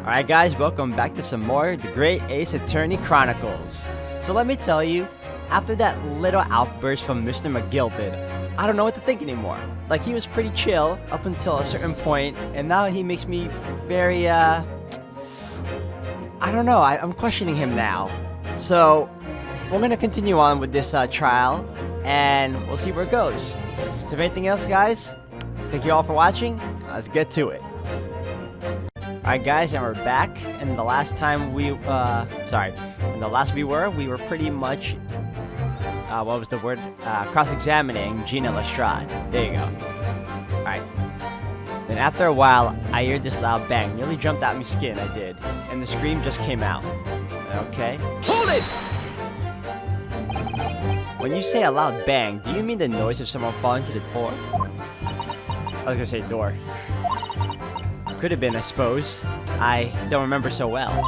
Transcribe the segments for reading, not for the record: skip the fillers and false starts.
Alright guys, welcome back to some more The Great Ace Attorney Chronicles. So let me tell you, after that little outburst from Mr. McGilpin, I don't know what to think anymore. Like, he was pretty chill up until a certain point, and now he makes me very, I don't know, I'm questioning him now. So, we're gonna continue on with this trial, and we'll see where it goes. So if anything else, guys, thank you all for watching. Let's get to it. Alright guys, and we're back, and the last time we, we were pretty much, what was the word? Cross-examining Gina Lestrade. There you go. Alright. Then after a while, I heard this loud bang. Nearly jumped out my skin, I did. And the scream just came out. Okay. Hold it! When you say a loud bang, do you mean the noise of someone falling to the floor? I was gonna say door. Could have been, I suppose. I don't remember so well.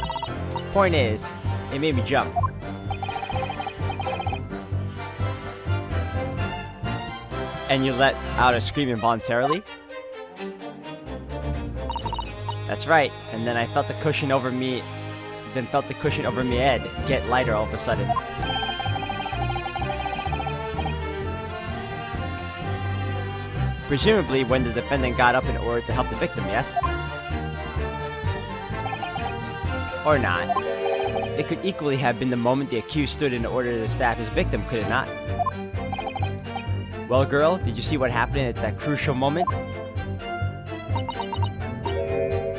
Point is, it made me jump. And you let out a scream involuntarily? That's right. And then I felt the cushion over me. Then felt the cushion over my head get lighter all of a sudden. Presumably when the defendant got up in order to help the victim, yes? Or not. It could equally have been the moment the accused stood in order to stab his victim, could it not? Well, girl, did you see what happened at that crucial moment?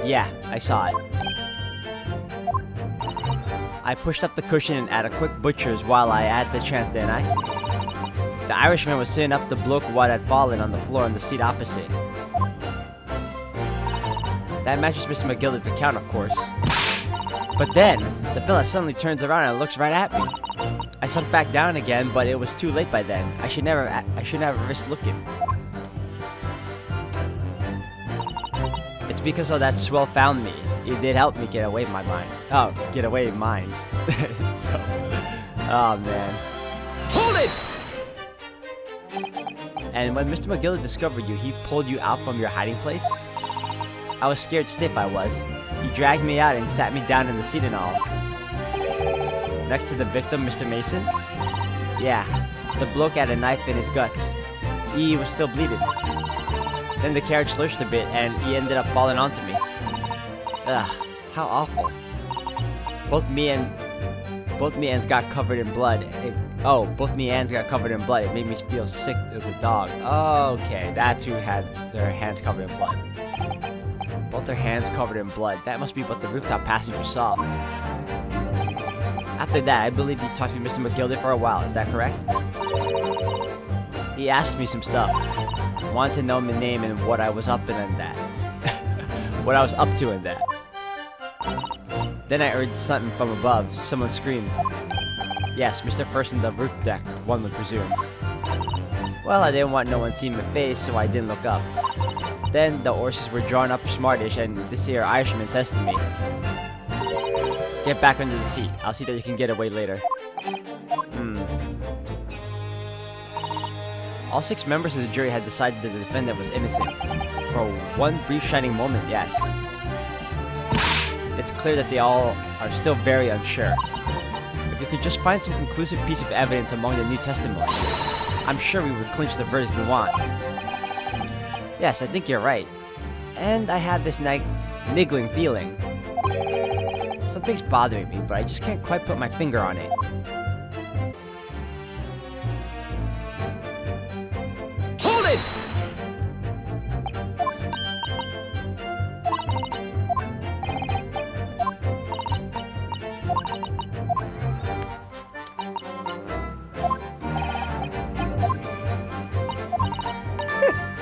Yeah, I saw it. I pushed up the cushion and at a quick butcher's while I had the chance, didn't I? The Irishman was sitting up the bloke what had fallen on the floor on the seat opposite. That matches Mr. McGilden's account, of course. But then, the fella suddenly turns around and looks right at me. I sunk back down again, but it was too late by then. I should never risk looking. It's because of that swell found me. It did help me get away my mind. Oh, get away mine. So, oh man. Hold it! And when Mr. McGilden discovered you, he pulled you out from your hiding place? I was scared stiff, I was. He dragged me out and sat me down in the seat and all. Next to the victim, Mr. Mason? Yeah, the bloke had a knife in his guts. He was still bleeding. Then the carriage lurched a bit and he ended up falling onto me. Ugh, how awful. Both me ends got covered in blood. Both me ends got covered in blood. It made me feel sick as a dog. Okay, that's who had their hands covered in blood. Both their hands covered in blood. That must be what the rooftop passenger saw. After that, I believe you talked to Mr. McGilden for a while. Is that correct? He asked me some stuff. Wanted to know my name and what I was up to and that. What I was up to and that. Then I heard something from above. Someone screamed. Yes, Mr. Furst on the roof deck, one would presume. Well, I didn't want no one seeing my face, so I didn't look up. Then the horses were drawn up smartish, and this here Irishman says to me, "Get back under the seat. I'll see that you can get away later." All 6 members of the jury had decided that the defendant was innocent. For one brief shining moment, yes. It's clear that they all are still very unsure. If we could just find some conclusive piece of evidence among the new testimony, I'm sure we would clinch the verdict we want. Yes, I think you're right. And I have this niggling feeling. Something's bothering me, but I just can't quite put my finger on it. Hold it!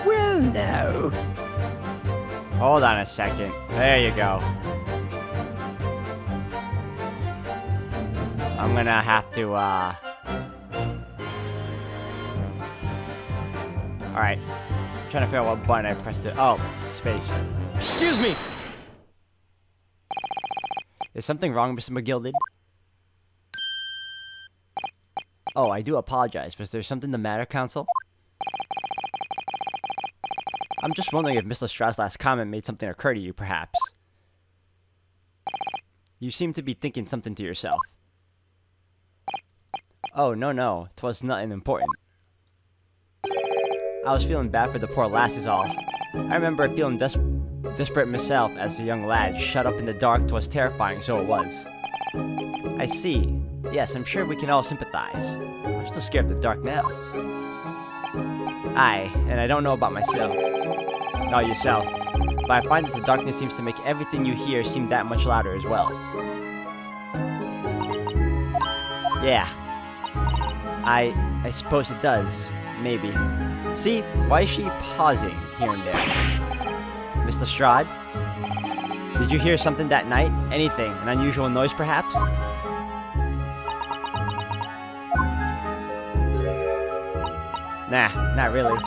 Well, no. Hold on a second. There you go. I'm gonna have to, Alright. I'm trying to figure out what button I pressed it. Oh, space. Excuse me! Is something wrong, Mr. McGilden? Oh, I do apologize. Was there something the matter, counsel? I'm just wondering if Miss Lestrade's last comment made something occur to you, perhaps. You seem to be thinking something to yourself. Oh, no, 'twas nothing important. I was feeling bad for the poor lass is all. I remember feeling desperate myself as a young lad. Shut up in the dark 'twas terrifying, so it was. I see. Yes, I'm sure we can all sympathize. I'm still scared of the dark now. Aye, and I don't know about myself. Not yourself. But I find that the darkness seems to make everything you hear seem that much louder as well. Yeah. I suppose it does. Maybe. See? Why is she pausing here and there? Miss Lestrade? Did you hear something that night? Anything? An unusual noise, perhaps? Nah, not really.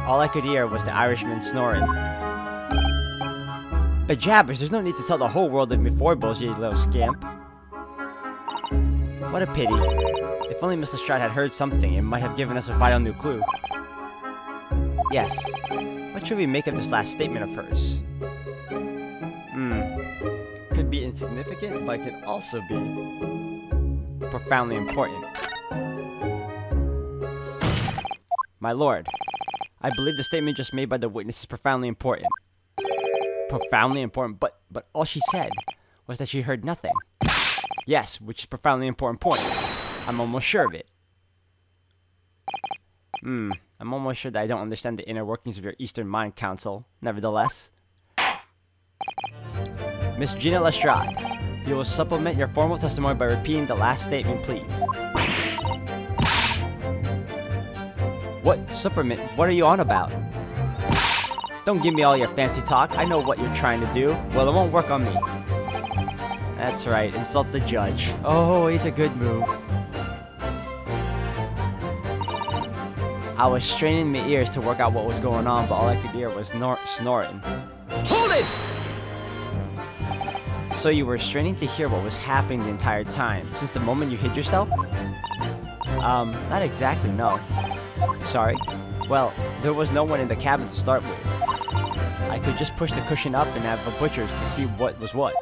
All I could hear was the Irishman snoring. But jabbers, there's no need to tell the whole world of me foibles, you little scamp. What a pity. If only Miss Lestrade had heard something, it might have given us a vital new clue. Yes. What should we make of this last statement of hers? Could be insignificant, but could also be profoundly important. My lord, I believe the statement just made by the witness is profoundly important. Profoundly important, but all she said was that she heard nothing. Yes, which is profoundly important point. I'm almost sure of it. I'm almost sure that I don't understand the inner workings of your Eastern Mind Council. Nevertheless. Miss Gina Lestrade, you will supplement your formal testimony by repeating the last statement, please. What supplement? What are you on about? Don't give me all your fancy talk. I know what you're trying to do. Well, it won't work on me. That's right, insult the judge. Oh, he's a good move. I was straining my ears to work out what was going on, but all I could hear was snoring. Hold it! So you were straining to hear what was happening the entire time, since the moment you hid yourself? Not exactly, no. Sorry. Well, there was no one in the cabin to start with. I could just push the cushion up and have a butcher's to see what was what.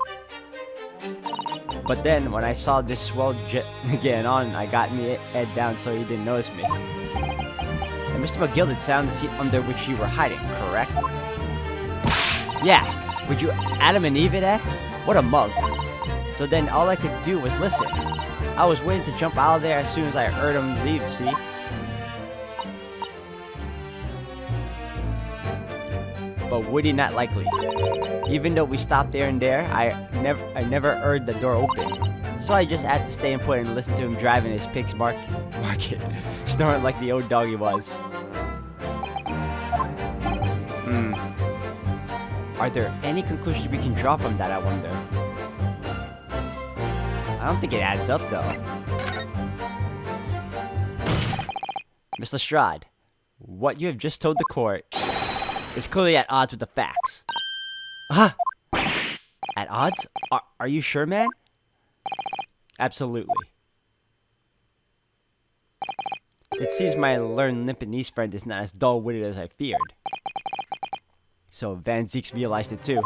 But then, when I saw this swell getting on, I got my head down so he didn't notice me. And Mr. McGill had found the seat under which you were hiding, correct? Yeah. Would you Adam and Eve it, eh? What a mug. So then all I could do was listen. I was waiting to jump out of there as soon as I heard him leave, see? But would he not likely? Even though we stopped there and there, I never heard the door open. So I just had to stay and put and listen to him driving his pig's market, snoring like the old dog he was. Are there any conclusions we can draw from that, I wonder? I don't think it adds up, though. Miss Lestrade, what you have just told the court is clearly at odds with the facts. Huh? At odds? Are you sure, man? Absolutely. It seems my learned Limpanese friend is not as dull-witted as I feared. So Van Zeeks realized it too.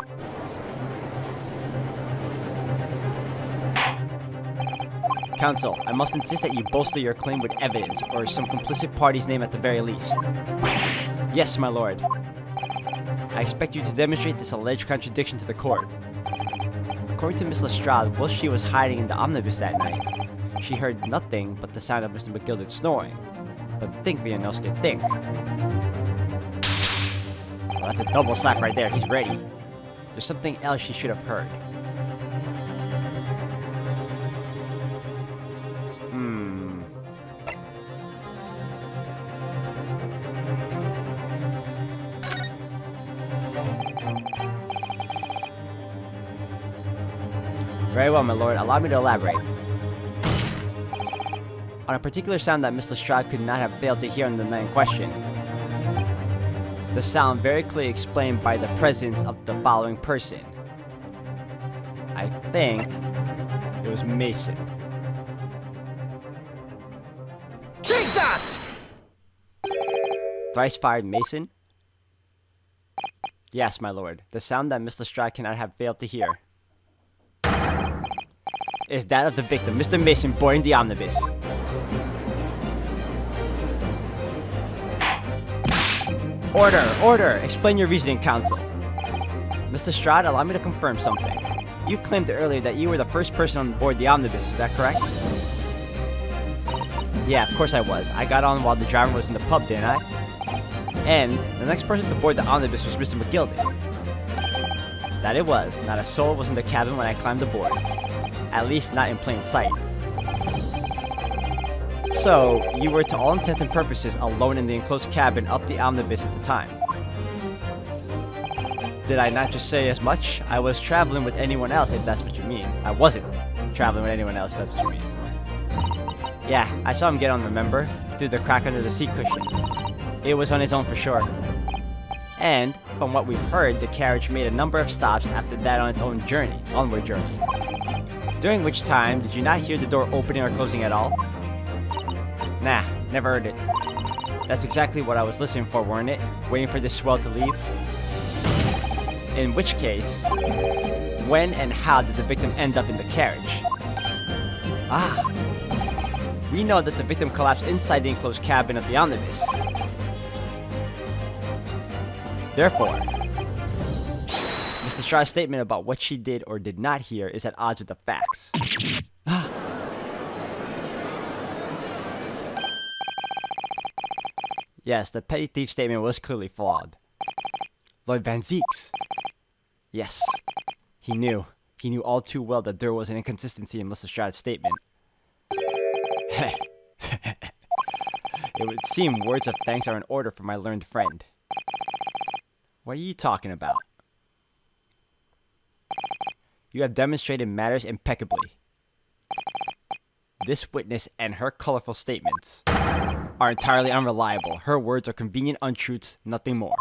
Counsel, I must insist that you bolster your claim with evidence, or some complicit party's name at the very least. Yes, my lord. I expect you to demonstrate this alleged contradiction to the court. According to Miss Lestrade, while she was hiding in the omnibus that night, she heard nothing but the sound of Mr. McGilden snoring. But think, Villanosky, think. Well, that's a double slap right there. He's ready. There's something else she should have heard. Very well, my lord. Allow me to elaborate. On a particular sound that Miss Lestrade could not have failed to hear on the night in question. The sound very clearly explained by the presence of the following person. I think it was Mason. Take that! Thrice fired Mason? Yes, my lord. The sound that Miss Lestrade cannot have failed to hear. is that of the victim, Mr. Mason, boarding the omnibus. Order! Order! Explain your reasoning, counsel. Mr. Strahd, allow me to confirm something. You claimed earlier that you were the first person on board the omnibus, is that correct? Yeah, of course I was. I got on while the driver was in the pub, didn't I? And the next person to board the omnibus was Mr. McGilden. That it was. Not a soul was in the cabin when I climbed aboard. At least not in plain sight. So, you were to all intents and purposes alone in the enclosed cabin up the omnibus at the time. Did I not just say as much? I was traveling with anyone else, if that's what you mean. I wasn't traveling with anyone else, if that's what you mean. Yeah, I saw him get on, remember? Through the crack under the seat cushion. It was on his own for sure. And, from what we've heard, the carriage made a number of stops after that on its own onward journey. During which time, did you not hear the door opening or closing at all? Nah, never heard it. That's exactly what I was listening for, weren't it? Waiting for this swell to leave? In which case, when and how did the victim end up in the carriage? Ah, we know that the victim collapsed inside the enclosed cabin of the omnibus. Therefore, Mr. Strahd's statement about what she did or did not hear is at odds with the facts. Yes, the petty thief statement was clearly flawed. Lord Van Zeeks. Yes, he knew. He knew all too well that there was an inconsistency in Mr. Strahd's statement. It would seem words of thanks are in order for my learned friend. What are you talking about? You have demonstrated matters impeccably. This witness and her colorful statements are entirely unreliable. Her words are convenient untruths, nothing more.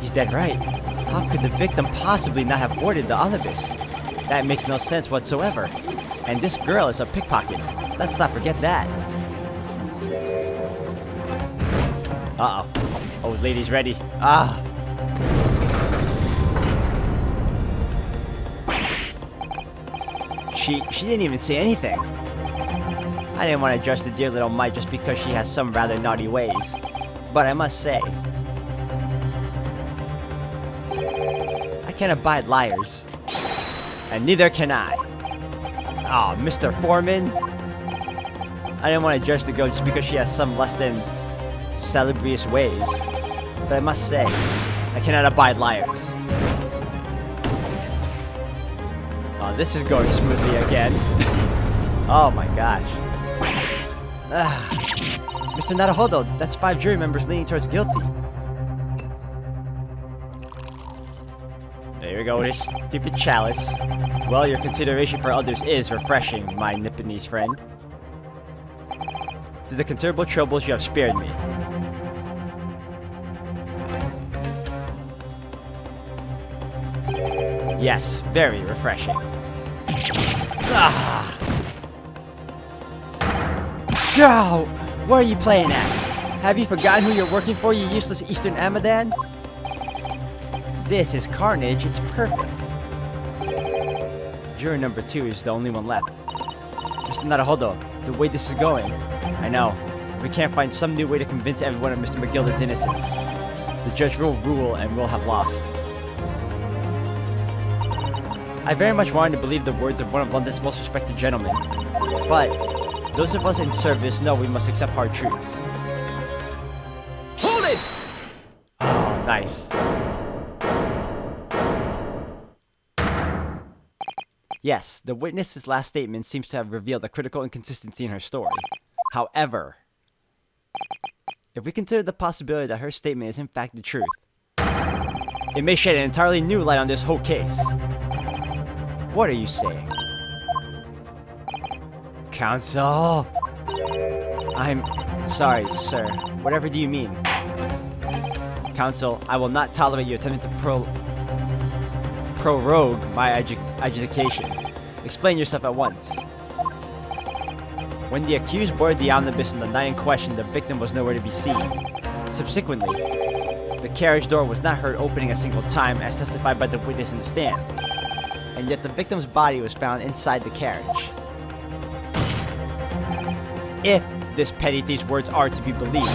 He's dead right. How could the victim possibly not have boarded the omnibus? That makes no sense whatsoever. And this girl is a pickpocket. Let's not forget that. Uh-oh. Old lady's ready. Ah. She didn't even say anything. I didn't want to judge the dear little mite just because she has some rather naughty ways. But I must say, I can't abide liars. And neither can I. Oh, Mr. Foreman. I didn't want to judge the girl just because she has some less than salubrious ways. But I must say, I cannot abide liars. Oh, this is going smoothly again. Oh my gosh. Mr. Naruhodo, that's 5 jury members leaning towards guilty. There you go, this stupid chalice. Well, your consideration for others is refreshing, my Nipponese friend. To the considerable troubles you have spared me. Yes, very refreshing. Ah! Go! What are you playing at? Have you forgotten who you're working for, you useless Eastern Amadan? This is carnage, it's perfect. Juror number 2 is the only one left. Mr. Naruhodo, the way this is going, I know. We can't find some new way to convince everyone of Mr. McGilden's innocence. The judge will rule and we'll have lost. I very much wanted to believe the words of one of London's most respected gentlemen, but those of us in service know we must accept hard truths. Hold it! Oh, nice. Yes, the witness's last statement seems to have revealed a critical inconsistency in her story. However, if we consider the possibility that her statement is in fact the truth, it may shed an entirely new light on this whole case. What are you saying? Counsel? I'm sorry, sir. Whatever do you mean? Counsel, I will not tolerate you attempting to prorogue my adjudication. Explain yourself at once. When the accused boarded the omnibus on the night in question, the victim was nowhere to be seen. Subsequently, The carriage door was not heard opening a single time, as testified by the witness in the stand. And yet the victim's body was found inside the carriage. If this petty thief's words are to be believed,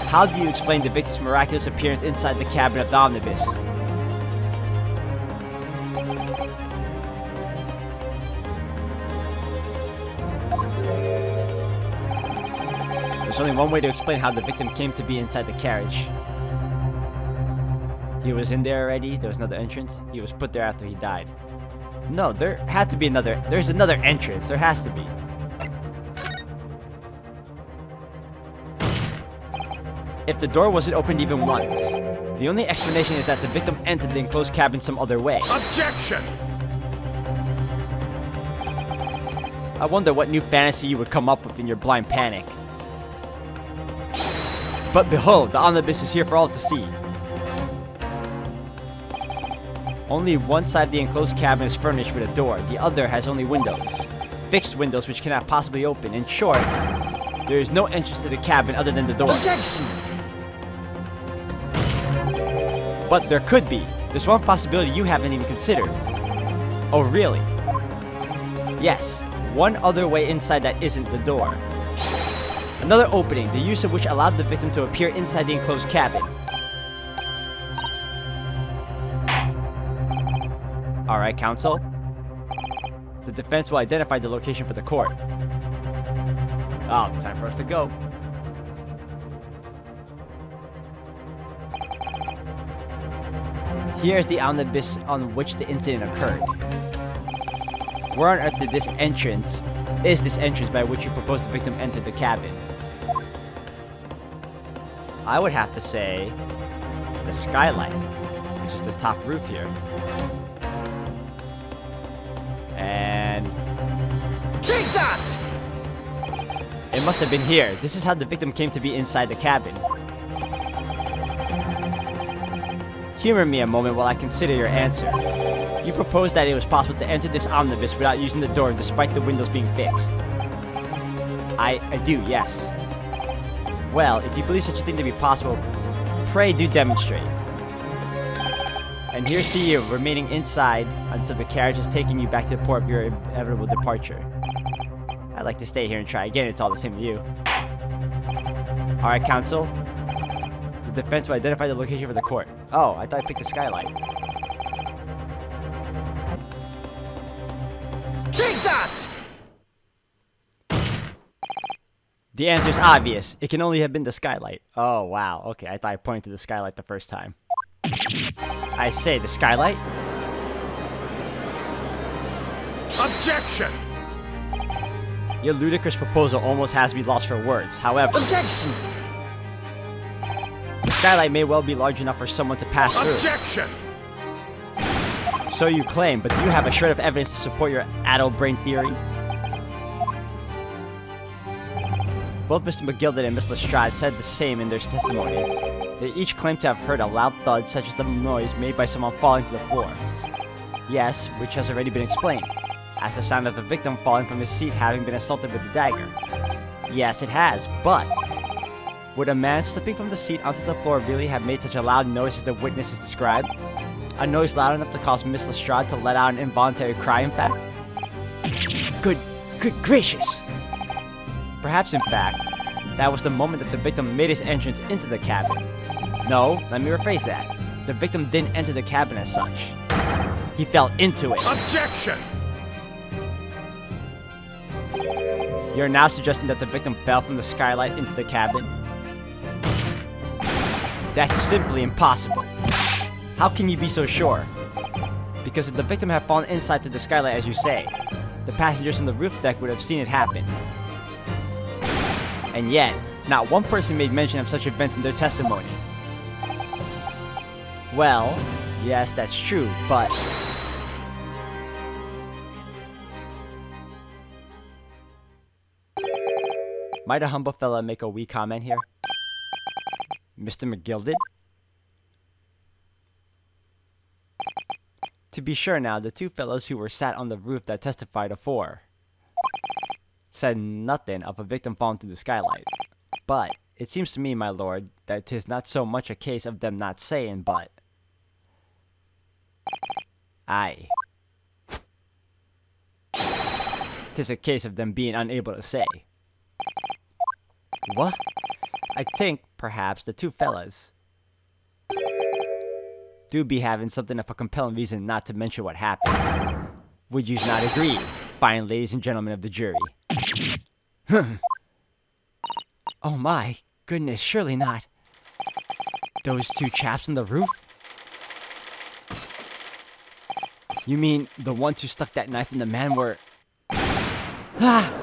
how do you explain the victim's miraculous appearance inside the cabin of the omnibus? There's only one way to explain how the victim came to be inside the carriage. He was in there already, there was another entrance. He was put there after he died. No, there had to be another, there's another entrance, there has to be. If the door wasn't opened even once, the only explanation is that the victim entered the enclosed cabin some other way. Objection! I wonder what new fantasy you would come up with in your blind panic. But behold, the omnibus is here for all to see. Only one side of the enclosed cabin is furnished with a door, the other has only windows. Fixed windows which cannot possibly open. In short, there is no entrance to the cabin other than the door. Objection! But there could be. There's one possibility you haven't even considered. Oh, really? Yes, one other way inside that isn't the door. Another opening, the use of which allowed the victim to appear inside the enclosed cabin. Alright, counsel. The defense will identify the location for the court. Oh, time for us to go. Here's the omnibus on which the incident occurred. Where on earth did this entrance by which you propose the victim entered the cabin? I would have to say the Skylight, which is the top roof here. And Take that! it must have been here. This is how the victim came to be inside the cabin. Humor me a moment while I consider your answer. You proposed that it was possible to enter this omnibus without using the door despite the windows being fixed. I do, yes. Well, if you believe such a thing to be possible, pray do demonstrate. And here's to you, remaining inside until the carriage has taken you back to the port of your inevitable departure. I'd like to stay here and try again, it's all the same to you. Alright, counsel. The defense will identify the location for the court. Oh, I thought I picked the Skylight. Take that! The answer's obvious. It can only have been the Skylight. Oh, wow. Okay, I thought I pointed to the Skylight the first time. I say, the Skylight? Objection! Your ludicrous proposal almost has me lost for words. However, Objection! the Skylight may well be large enough for someone to pass through. Objection! So you claim, but do you have a shred of evidence to support your addled brain theory? Both Mr. McGilded and Miss Lestrade said the same in their testimonies. They each claimed to have heard a loud thud such as the noise made by someone falling to the floor. Yes, which has already been explained, as the sound of the victim falling from his seat having been assaulted with the dagger. Yes, it has, but would a man slipping from the seat onto the floor really have made such a loud noise as the witness has described? A noise loud enough to cause Miss Lestrade to let out an involuntary cry, in fact? Good gracious! Perhaps, in fact, that was the moment that the victim made his entrance into the cabin. No, let me rephrase that. The victim didn't enter the cabin as such. He fell into it. Objection! You're now suggesting that the victim fell from the Skylight into the cabin? That's simply impossible. How can you be so sure? Because if the victim had fallen inside to the Skylight as you say, the passengers on the roof deck would have seen it happen. And yet, not one person made mention of such events in their testimony. Well, yes, that's true, but might a humble fella make a wee comment here? Mr. McGilded? To be sure now, the two fellows who were sat on the roof that testified afore said nothing of a victim falling through the Skylight. But It seems to me, my lord, that 'tis not so much a case of them not saying, but... Aye. 'Tis a case of them being unable to say. What? I think, perhaps, the two fellas do be having something of a compelling reason not to mention what happened. Would yous not agree, fine ladies and gentlemen of the jury? Oh my goodness, surely not. Those two chaps on the roof? You mean the ones who stuck that knife in the man were... Ah!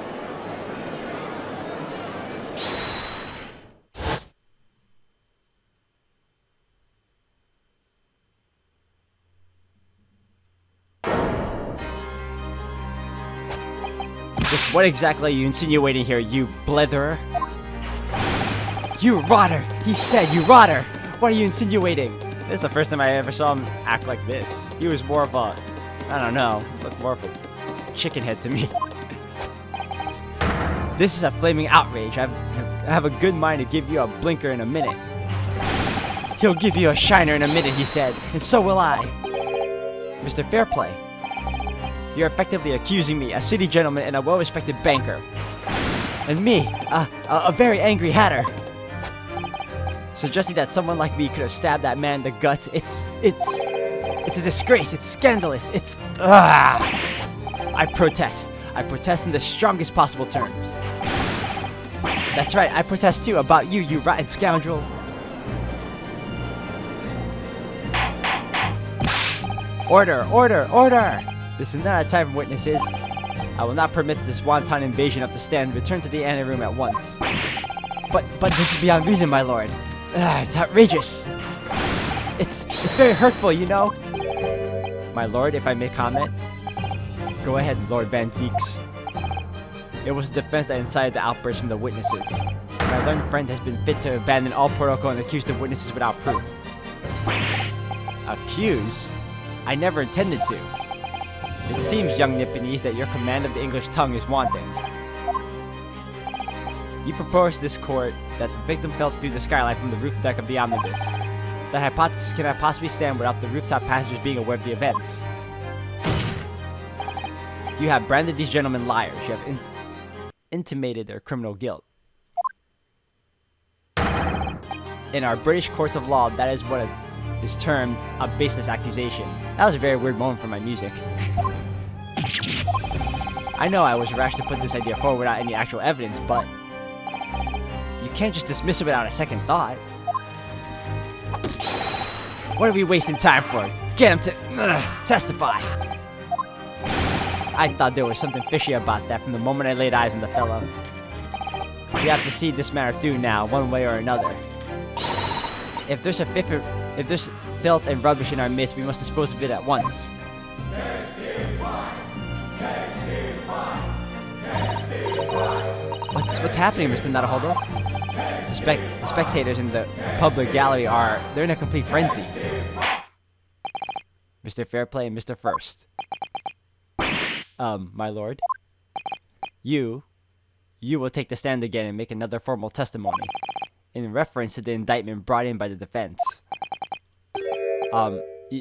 Just what exactly are you insinuating here, you bletherer? You rotter! He said, you rotter! What are you insinuating? This is the first time I ever saw him act like this. He was more of a... I don't know. Looked more of a chicken head to me. This is a flaming outrage. I have a good mind to give you a blinker in a minute. He'll give you a shiner in a minute, he said. And so will I. Mr. Fairplay. You're effectively accusing me, a city gentleman and a well-respected banker. And me, a very angry hatter. Suggesting that someone like me could have stabbed that man in the guts, it's a disgrace, it's scandalous, it's... I protest. I protest in the strongest possible terms. That's right, I protest too about you, you rotten scoundrel. Order, order, order! This is not a time for witnesses. I will not permit this wanton invasion of the stand. Return to the anteroom at once. But this is beyond reason, my lord. It's outrageous. It's very hurtful, you know. My lord, if I may comment. Go ahead, Lord Van Zeeks. It was the defense that incited the outburst from the witnesses. My learned friend has been fit to abandon all protocol and accuse the witnesses without proof. Accuse? I never intended to. It seems, young Nipponese, that your command of the English tongue is wanting. You propose to this court that the victim fell through the skylight from the roof deck of the omnibus. That hypothesis cannot possibly stand without the rooftop passengers being aware of the events. You have branded these gentlemen liars. You have intimated their criminal guilt. In our British courts of law, that is what is termed a baseless accusation. That was a very weird moment for my music. I know I was rash to put this idea forward without any actual evidence, but you can't just dismiss it without a second thought. What are we wasting time for? Get him to testify. I thought there was something fishy about that from the moment I laid eyes on the fellow. We have to see this matter through now, one way or another. If there's filth and rubbish in our midst, we must dispose of it at once. What's happening, Mr. Naruhodo? The spectators in the public gallery they're in a complete frenzy. Mr. Fairplay and Mr. Furst. My lord. You will take the stand again and make another formal testimony in reference to the indictment brought in by the defense.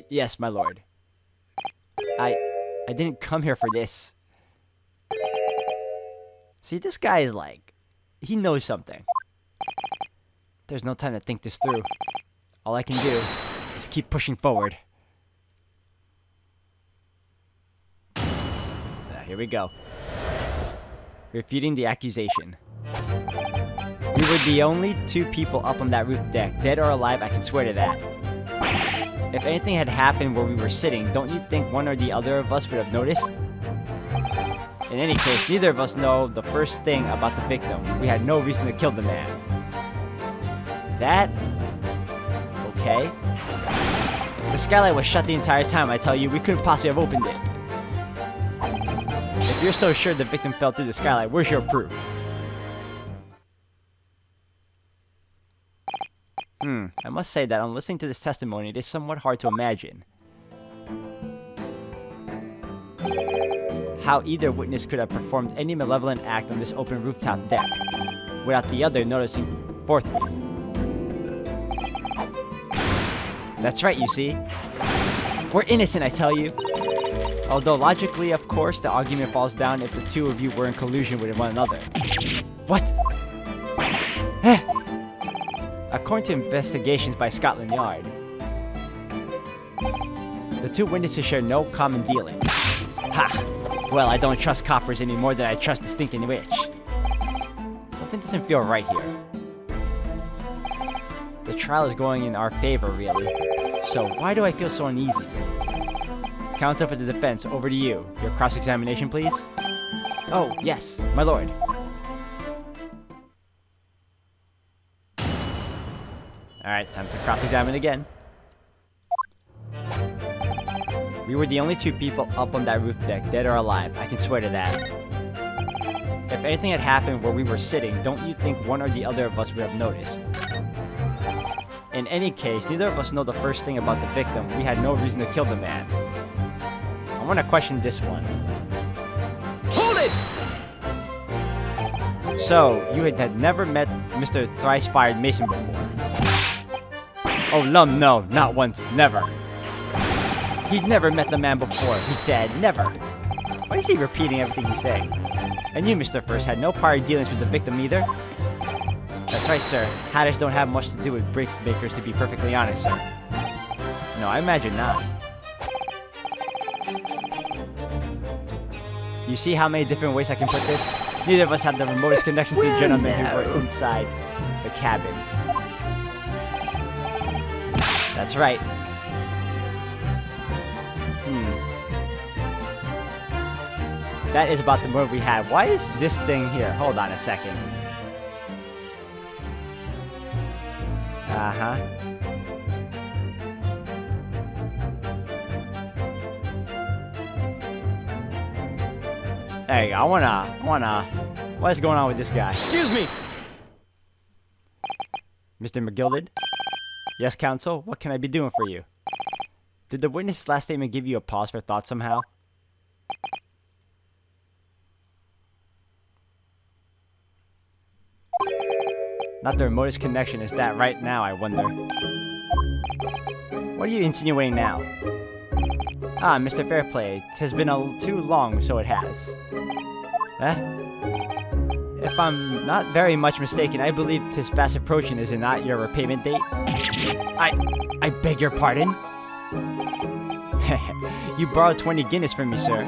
Yes, my lord. I didn't come here for this. See, this guy is like, he knows something. There's no time to think this through. All I can do is keep pushing forward. Here we go. Refuting the accusation. We were the only two people up on that roof deck, dead or alive, I can swear to that. If anything had happened where we were sitting, don't you think one or the other of us would have noticed? In any case, neither of us know the first thing about the victim. We had no reason to kill the man. That? Okay. The skylight was shut the entire time, I tell you. We couldn't possibly have opened it. If you're so sure the victim fell through the skylight, where's your proof? I must say that on listening to this testimony, it is somewhat hard to imagine how either witness could have performed any malevolent act on this open rooftop deck without the other noticing Fourthly, that's right, you see. We're innocent, I tell you. Although logically, of course, the argument falls down if the two of you were in collusion with one another. What? According to investigations by Scotland Yard, the two witnesses share no common dealing. Ha! Well, I don't trust coppers any more than I trust the stinking witch. Something doesn't feel right here. The trial is going in our favor, really. So why do I feel so uneasy? Counsel for the defense, over to you. Your cross-examination, please? Oh, yes, my lord. Alright, time to cross-examine again. We were the only two people up on that roof deck, dead or alive. I can swear to that. If anything had happened where we were sitting, don't you think one or the other of us would have noticed? In any case, neither of us know the first thing about the victim. We had no reason to kill the man. I want to question this one. Hold it! So, you had never met Mr. Thrice-Fired Mason before? Oh, no, not once, never. He'd never met the man before, he said, never. Why is he repeating everything he's saying? And you, Mr. Furst, had no prior dealings with the victim either? That's right, sir. Hatters don't have much to do with brick makers, to be perfectly honest, sir. No, I imagine not. You see how many different ways I can put this? Neither of us have the remotest connection to the gentlemen who were inside the cabin. That's right. That is about the motive we had. Why is this thing here? Hold on a second. Uh-huh. There you go. I wanna... What is going on with this guy? Excuse me! Mr. McGilded? Yes, counsel? What can I be doing for you? Did the witness's last statement give you a pause for thought somehow? Not the remotest connection, is that right now, I wonder? What are you insinuating now? Ah, Mr. Fairplay, it has been too long, so it has. If I'm not very much mistaken, I believe 'tis fast approaching, is it not, your repayment date? I beg your pardon? You borrowed 20 guineas from me, sir.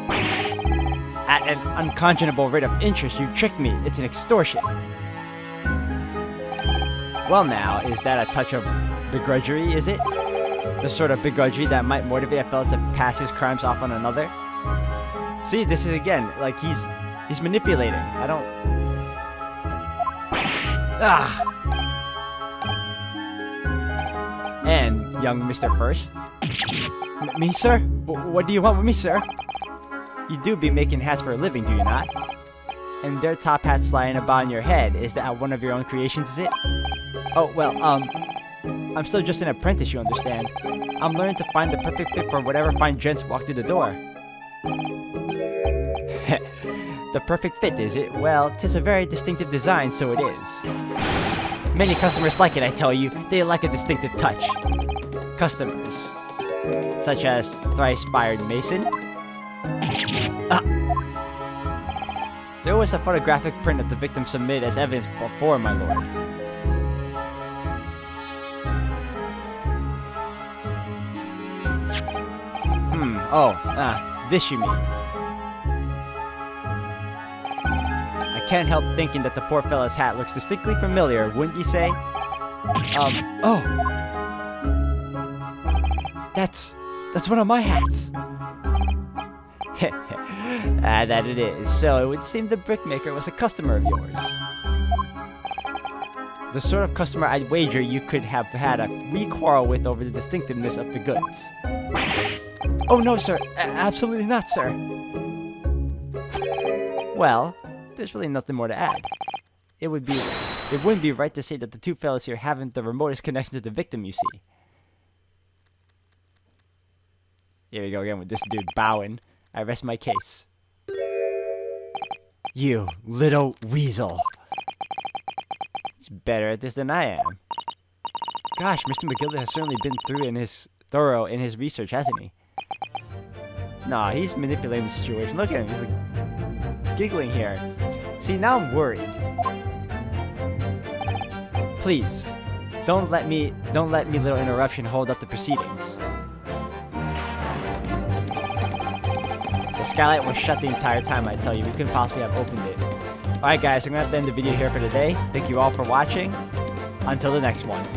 At an unconscionable rate of interest, you tricked me. It's an extortion. Well now, is that a touch of begrudgery, is it? The sort of begrudgery that might motivate a fellow to pass his crimes off on another? See, this is again, like he's manipulating. I don't... Ah! And, young Mr. Furst? Me, sir? What do you want with me, sir? You do be making hats for a living, do you not? And their top hats lying about on your head, is that one of your own creations, is it? Oh, well, I'm still just an apprentice, you understand. I'm learning to find the perfect fit for whatever fine gents walk through the door. The perfect fit, is it? Well, 'tis a very distinctive design, so it is. Many customers like it, I tell you. They like a distinctive touch. Customers. Such as Thrice-Fired Mason? There was a photographic print of the victim submitted as evidence before, my lord. This you mean. I can't help thinking that the poor fellow's hat looks distinctly familiar, wouldn't you say? That's one of my hats. That it is. So it would seem the brickmaker was a customer of yours. The sort of customer I'd wager you could have had a wee quarrel with over the distinctiveness of the goods. Oh no, sir. Absolutely not, sir. Well, there's really nothing more to add. It wouldn't be right to say that the two fellows here haven't the remotest connection to the victim, you see. Here we go again with this dude bowing. I rest my case. You little weasel. He's better at this than I am. Gosh, Mr. McGilda has certainly been thorough in his research, hasn't he? Nah, he's manipulating the situation. Look at him, he's like giggling here. See, now I'm worried. Please, don't let me little interruption hold up the proceedings. The skylight was shut the entire time, I tell you. We couldn't possibly have opened it. Alright guys, I'm gonna have to end the video here for today. Thank you all for watching. Until the next one.